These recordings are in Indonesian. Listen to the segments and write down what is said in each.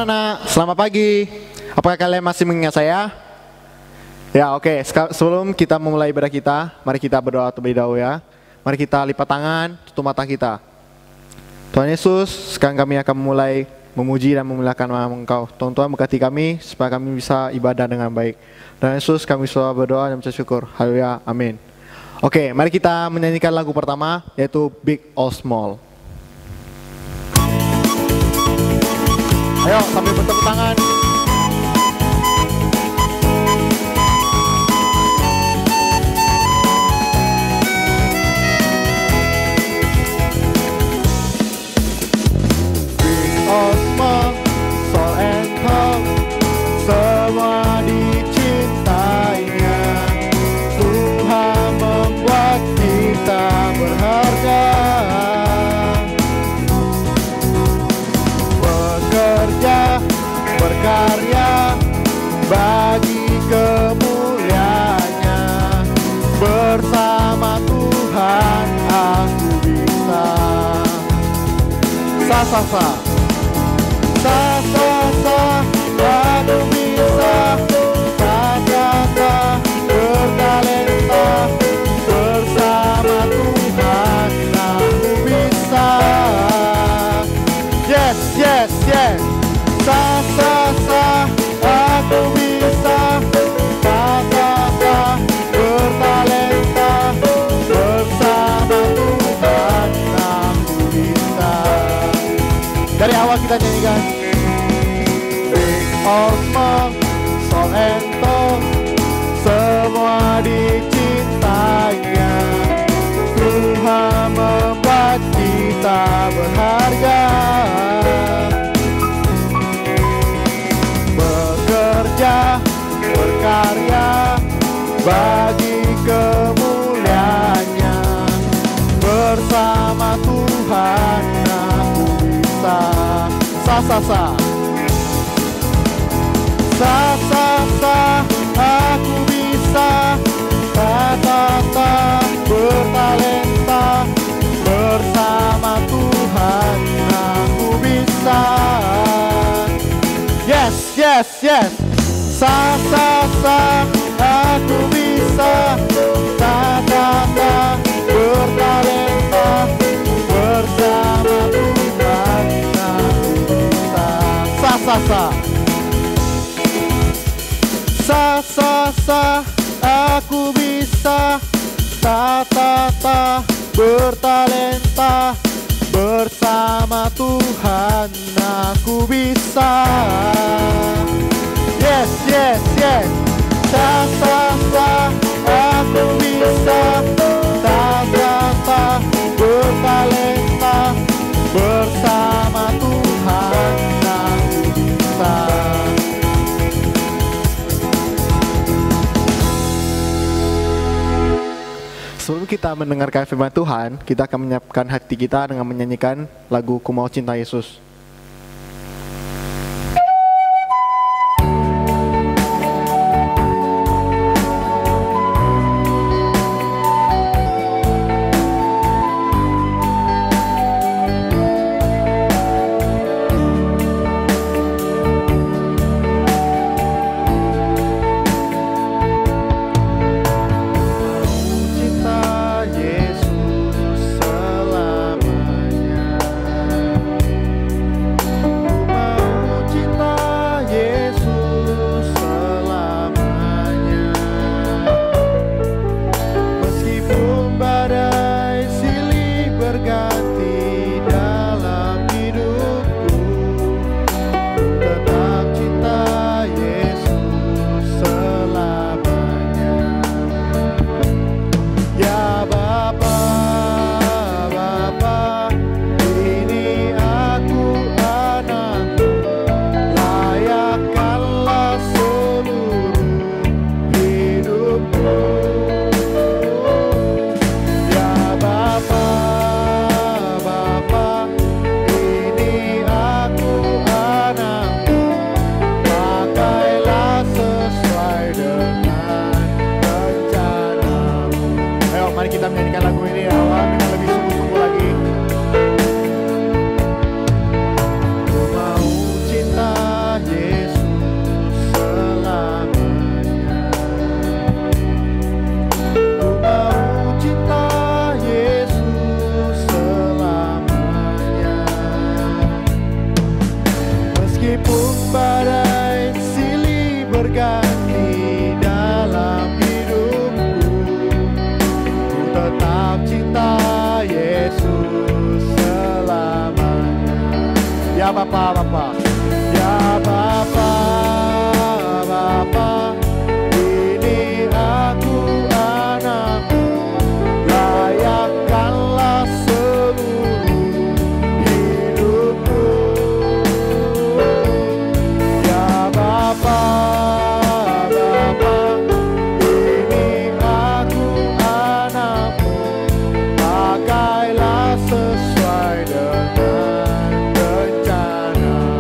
anak-anak, selamat pagi. Apakah kalian masih mengingat saya? Ya, oke. Sebelum kita memulai ibadah kita, mari kita berdoa terlebih dahulu ya. Mari kita lipat tangan, tutup mata kita. Tuhan Yesus, sekarang kami akan mulai memuji dan memuliakan nama Engkau. Tuhan berkati kami supaya kami bisa ibadah dengan baik. Tuhan Yesus, kami selalu berdoa dan mengucap syukur. Haleluya, amin. Oke, mari kita menyanyikan lagu pertama, yaitu Big or Small. Ayo, sambil bertepuk tangan. Big or small, small and tall, semua dicintainya. Tuhan membuat kita berharga. Berkarya bagi kemuliaannya. Bersama Tuhan aku bisa. Sa-sa-sa, sa-sa-sa, aku bisa. Sa-sa-sa, bertalenta. Bersama Tuhan aku bisa. Yes, yes, yes. Sa-sa-sa, aku bisa. Sa-sa-sa, bertalenta. Bersama Tuhan aku bisa. Dari awal kita nyanyikan. Big or small, small and tall, semua dicintainya. Tuhan membuat kita berharga. Berkarya bagi kemuliaannya. Bersama Tuhan aku bisa. Sa-sa-sa, sa-sa-sa, aku bisa. Sa-sa-sa, bertalenta. Bersama Tuhan aku bisa. Yes, yes, yes. Sa-sa-sa, aku bisa. Sa-sa-sa, bertalenta. Bersama Tuhan aku bisa. Sa-sa-sa, sa-sa-sa, aku bisa. Sa-sa-sa, bertalenta. Bersama Tuhan aku bisa. Yes, yes, yes. Sa-sa-sa, aku bisa. Sa-sa-sa, bertalenta. Bersama Tuhan aku bisa. Sebelum kita mendengarkan firman Tuhan, kita akan menyiapkan hati kita dengan menyanyikan lagu Ku Mau Cinta Yesus. Ku mau cinta Ya Bapa, Bapa. Ya Bapa, Bapa. Ini aku anakmu. Layakkanlah seluruh hidupku. Ya Bapa, Bapa. Ini aku anakmu. Pakailah sesuai dengan rencana.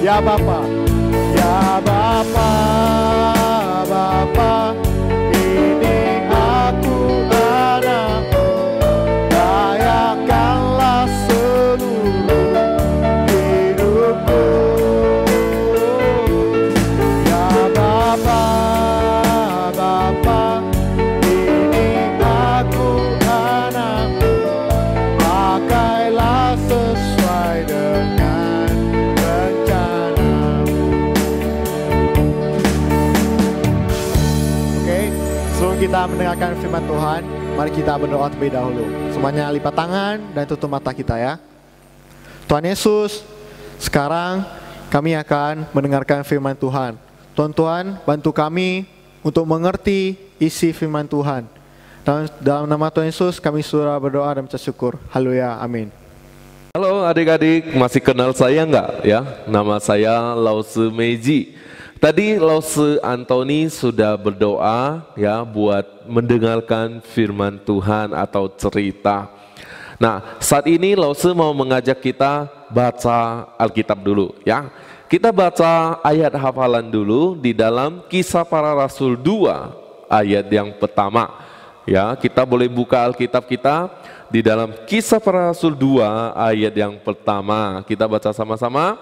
Ya Bapa, ya Bapa, Bapa, ini aku anakmu. Layakkanlah seluruh hidupku. Ya Bapa, Bapa, ini aku anakmu. Pakailah sesuai dengan rencana. Oke, sebelum kita mendengarkan firman Tuhan, mari kita berdoa terlebih dahulu. Semuanya lipat tangan dan tutup mata kita ya. Tuhan Yesus, sekarang kami akan mendengarkan firman Tuhan. Tuhan, bantu kami untuk mengerti isi firman Tuhan. Dalam nama Tuhan Yesus kami surah berdoa dan mengucap syukur. Haleluya, amin. Halo adik-adik, masih kenal saya nggak ya? Nama saya Lause Meiji. Tadi Lause Antoni sudah berdoa ya buat mendengarkan firman Tuhan atau cerita. Nah, saat ini Lause mau mengajak kita baca Alkitab dulu ya. Kita baca ayat hafalan dulu di dalam Kisah Para Rasul 2 ayat yang pertama. Ya, kita boleh buka Alkitab kita di dalam Kisah Para Rasul 2 ayat yang pertama. Kita baca sama-sama.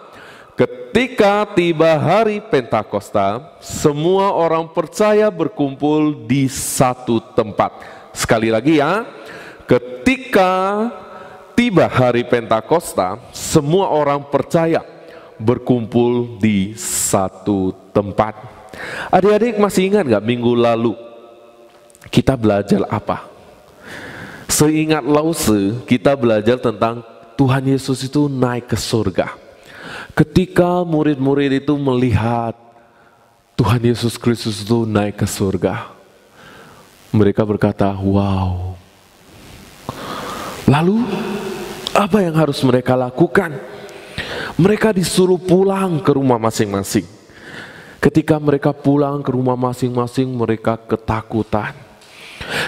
Ketika tiba hari Pentakosta, semua orang percaya berkumpul di satu tempat. Sekali lagi ya. Ketika tiba hari Pentakosta, semua orang percaya berkumpul di satu tempat. Adik-adik masih ingat gak minggu lalu kita belajar apa? Seingat Lause, kita belajar tentang Tuhan Yesus itu naik ke surga. Ketika murid-murid itu melihat Tuhan Yesus Kristus itu naik ke surga, mereka berkata, wow. Lalu, apa yang harus mereka lakukan? Mereka disuruh pulang ke rumah masing-masing. Ketika mereka pulang ke rumah masing-masing, mereka ketakutan.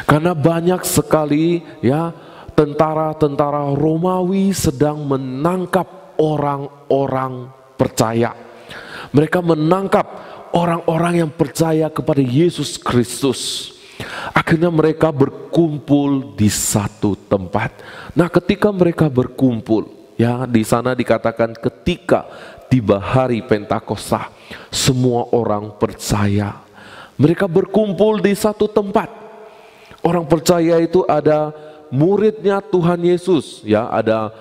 Karena banyak sekali ya tentara-tentara Romawi sedang menangkap orang-orang percaya. Mereka menangkap orang-orang yang percaya kepada Yesus Kristus. Akhirnya mereka berkumpul di satu tempat. Nah, ketika mereka berkumpul, ya di sana dikatakan ketika tiba hari Pentakosta, semua orang percaya. Mereka berkumpul di satu tempat. Orang percaya itu ada muridnya Tuhan Yesus, ya ada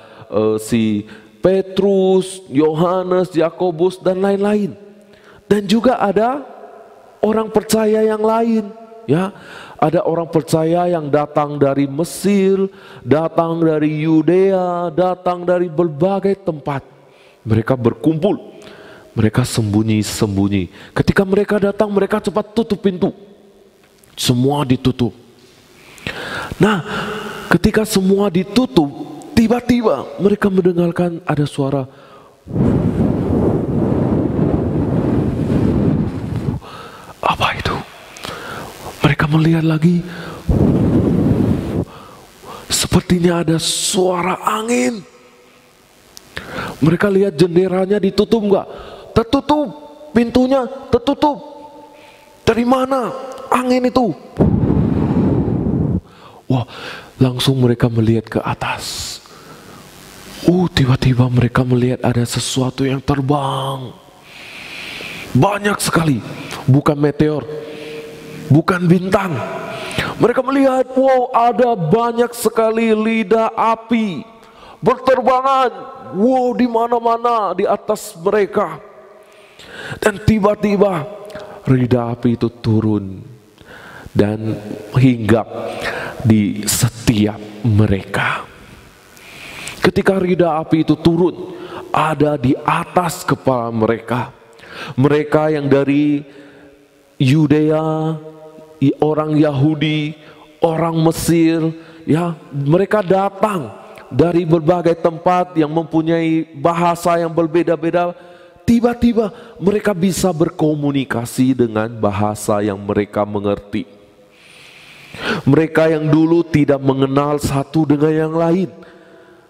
si Petrus, Yohanes, Yakobus dan lain-lain. Dan juga ada orang percaya yang lain, ya. Ada orang percaya yang datang dari Mesir, datang dari Yudea, datang dari berbagai tempat. Mereka berkumpul, mereka sembunyi-sembunyi. Ketika mereka datang, mereka cepat tutup pintu. Semua ditutup. Nah, ketika semua ditutup, tiba-tiba mereka mendengarkan ada suara. Apa itu? Mereka melihat lagi. Sepertinya ada suara angin. Mereka lihat jendelanya ditutup enggak? Tertutup. Pintunya tertutup. Dari mana angin itu? Wah, langsung mereka melihat ke atas. Tiba-tiba mereka melihat ada sesuatu yang terbang. Banyak sekali. Bukan meteor, bukan bintang. Mereka melihat, wow, ada banyak sekali lidah api berterbangan. Wow, di mana-mana di atas mereka. Dan tiba-tiba lidah api itu turun dan hinggap di setiap mereka. Ketika lidah api itu turun, ada di atas kepala mereka. Mereka yang dari Yudea, orang Yahudi, orang Mesir, ya, mereka datang dari berbagai tempat yang mempunyai bahasa yang berbeda-beda. Tiba-tiba mereka bisa berkomunikasi dengan bahasa yang mereka mengerti. Mereka yang dulu tidak mengenal satu dengan yang lain,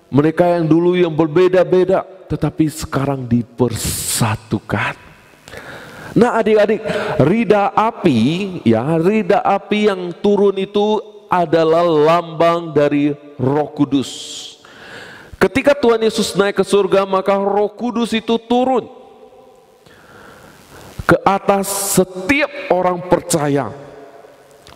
mereka yang dulu yang berbeda-beda, tetapi sekarang dipersatukan. Nah adik-adik, rida api, ya, rida api yang turun itu adalah lambang dari Roh Kudus. Ketika Tuhan Yesus naik ke surga, maka Roh Kudus itu turun ke atas setiap orang percaya.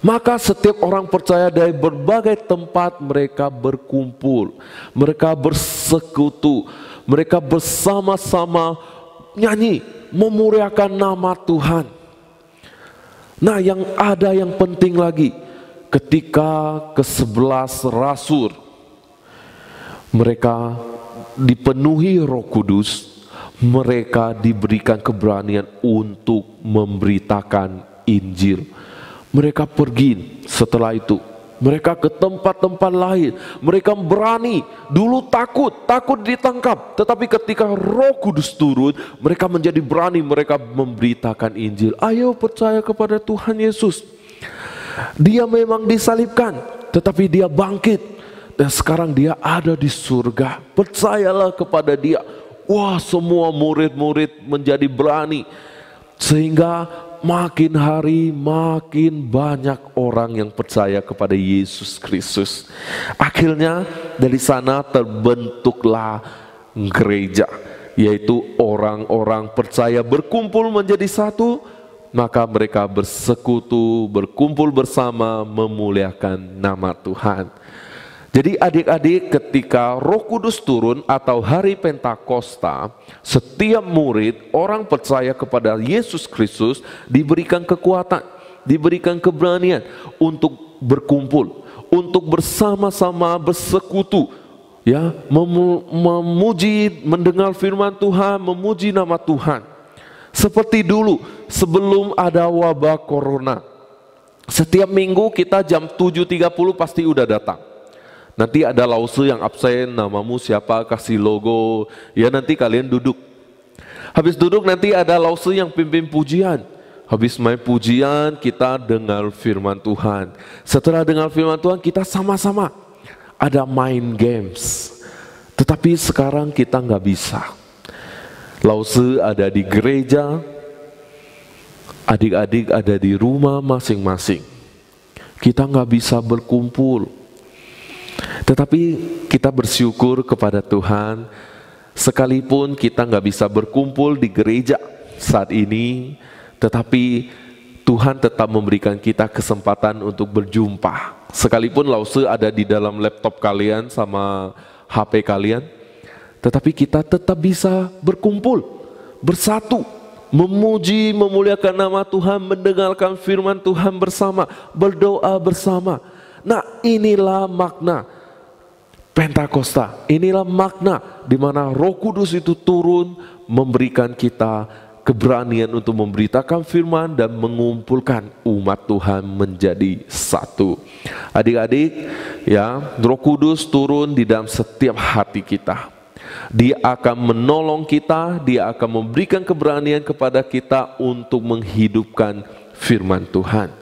Maka setiap orang percaya dari berbagai tempat mereka berkumpul, mereka bersekutu, mereka bersama-sama nyanyi, memuliakan nama Tuhan. Nah yang ada yang penting lagi, ketika ke-11 rasul, mereka dipenuhi Roh Kudus, mereka diberikan keberanian untuk memberitakan Injil. Mereka pergi setelah itu, mereka ke tempat-tempat lain, mereka berani. Dulu takut ditangkap, tetapi ketika Roh Kudus turun, mereka menjadi berani, mereka memberitakan Injil. Ayo percaya kepada Tuhan Yesus. Dia memang disalibkan, tetapi dia bangkit, dan sekarang dia ada di surga. Percayalah kepada dia. Wah, semua murid-murid menjadi berani, sehingga makin hari makin banyak orang yang percaya kepada Yesus Kristus. Akhirnya dari sana terbentuklah gereja, yaitu orang-orang percaya berkumpul menjadi satu, maka mereka bersekutu, berkumpul bersama memuliakan nama Tuhan. Jadi adik-adik, ketika Roh Kudus turun atau hari Pentakosta, setiap murid, orang percaya kepada Yesus Kristus diberikan kekuatan, diberikan keberanian untuk berkumpul, untuk bersama-sama bersekutu, ya, memuji, mendengar firman Tuhan, memuji nama Tuhan. Seperti dulu sebelum ada wabah corona, setiap minggu kita jam 7.30 pasti udah datang. Nanti ada lause yang absen, namamu siapa, kasih logo, ya nanti kalian duduk. Habis duduk nanti ada lause yang pimpin pujian. Habis main pujian kita dengar firman Tuhan. Setelah dengar firman Tuhan kita sama-sama ada main games. Tetapi sekarang kita nggak bisa. Lause ada di gereja, adik-adik ada di rumah masing-masing. Kita nggak bisa berkumpul. Tetapi kita bersyukur kepada Tuhan, sekalipun kita nggak bisa berkumpul di gereja saat ini, tetapi Tuhan tetap memberikan kita kesempatan untuk berjumpa. Sekalipun lause ada di dalam laptop kalian sama HP kalian, tetapi kita tetap bisa berkumpul, bersatu, memuji, memuliakan nama Tuhan, mendengarkan firman Tuhan bersama, berdoa bersama. Nah inilah makna Pentakosta, inilah makna di mana Roh Kudus itu turun memberikan kita keberanian untuk memberitakan firman dan mengumpulkan umat Tuhan menjadi satu. Adik-adik, ya, Roh Kudus turun di dalam setiap hati kita. Dia akan menolong kita, dia akan memberikan keberanian kepada kita untuk menghidupkan firman Tuhan.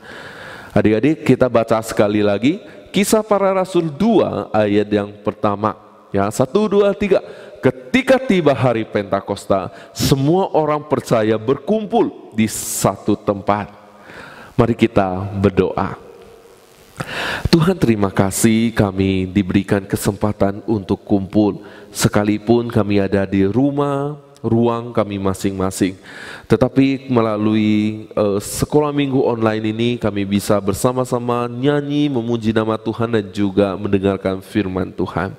Adik-adik, kita baca sekali lagi Kisah Para Rasul 2 ayat yang pertama. Ya, 1, 2, 3. Ketika tiba hari Pentakosta, semua orang percaya berkumpul di satu tempat. Mari kita berdoa. Tuhan, terima kasih kami diberikan kesempatan untuk kumpul. Sekalipun kami ada di rumah, ruang kami masing-masing, tetapi melalui sekolah minggu online ini kami bisa bersama-sama nyanyi, memuji nama Tuhan dan juga mendengarkan firman Tuhan.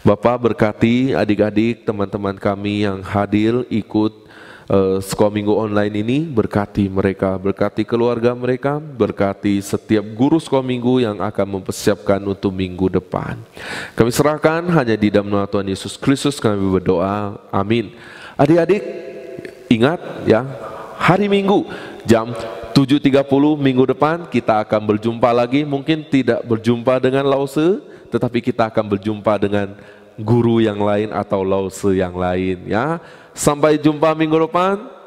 Bapak berkati adik-adik, teman-teman kami yang hadir ikut sekolah minggu online ini, berkati mereka, berkati keluarga mereka, berkati setiap guru sekolah minggu yang akan mempersiapkan untuk minggu depan. Kami serahkan hanya di dalam nama Tuhan Yesus Kristus kami berdoa, amin. Adik-adik ingat ya, hari Minggu jam 7.30 minggu depan kita akan berjumpa lagi. Mungkin tidak berjumpa dengan Lause, tetapi kita akan berjumpa dengan guru yang lain atau Lause yang lain ya. Sampai jumpa minggu depan.